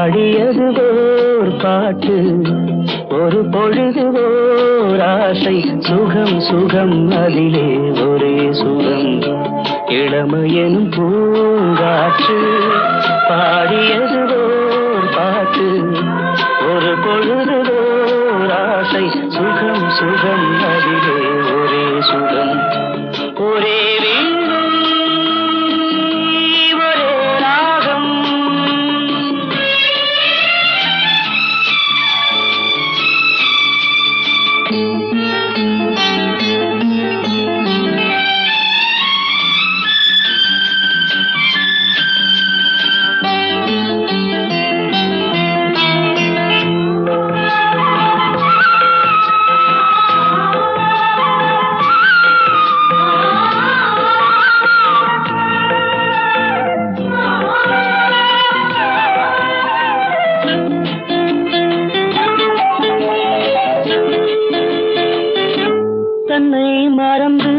பாடியது ஓர் பாட்டு, ஒரு பொழுது ஓர் ஆசை, சுகம் சுகம் அதிலே ஒரே சுகம், இளமையெனும் பூங்காற்று. பாடியது ஓர் பாட்டு, ஒரு பொழுது ஓர் ஆசை, சுகம் சுகம் அதிலே ஒரே சுகம், ஒரே வீணை ஒரே ராகம். தன்னை மறந்து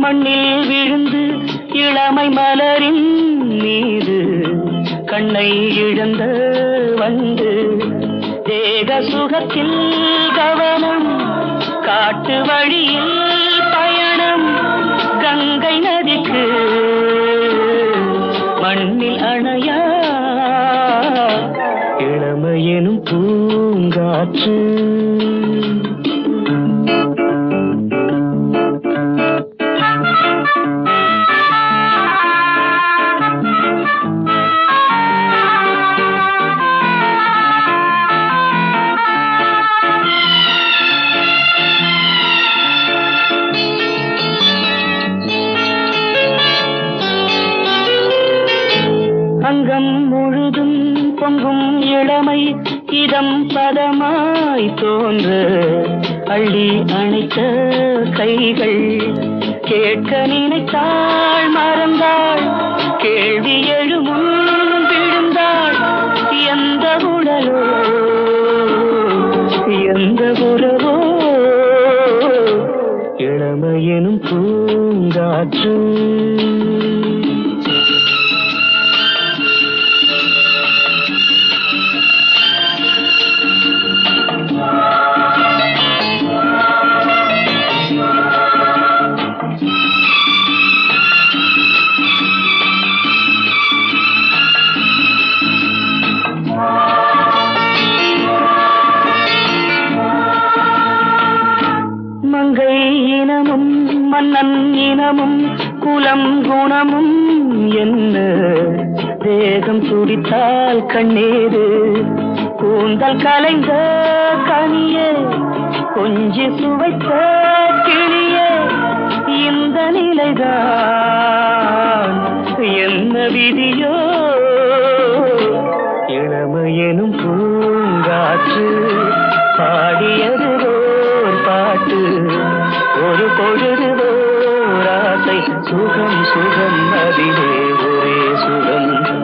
மண்ணில் விழுந்து இளமை மலரின் மீது கண்ணை இழந்த வந்து, தேக சுகத்தில் கவனம், காட்டு வழியில் பயணம், கங்கை நதிக்கு மண்ணில் அணையா இளமையெனும் பூங்காற்று. அங்கம் முழுதும் பொங்கும் இளமை, இதம் பதமாய் தோன்ற அள்ளி அணைத்த கைகள், கேட்க நினைத்தாள் மறந்தாள், கேள்வி எழுமுன் விழுந்தாள், எந்த உடலோ எந்த உறவோ இளமையெனும் பூங்காற்று. மங்கை இனமும் மன்னன் இனமும் குலம் குணமும் என்ன, தேகம் துடித்தால் கண்ணீரு, கூந்தல் கலைந்த கனியே, கொஞ்சி சுவைத்த கிளியே, இந்த நிலைதான் என்ன விதியோ, இளமையெனும் பூங்காற்று. பாடியது ஓர் பாட்டு, ஒரு பொழுது ஓர் ஆசை, சுகம் சுகம் அதிலே ஒரே சுகம்.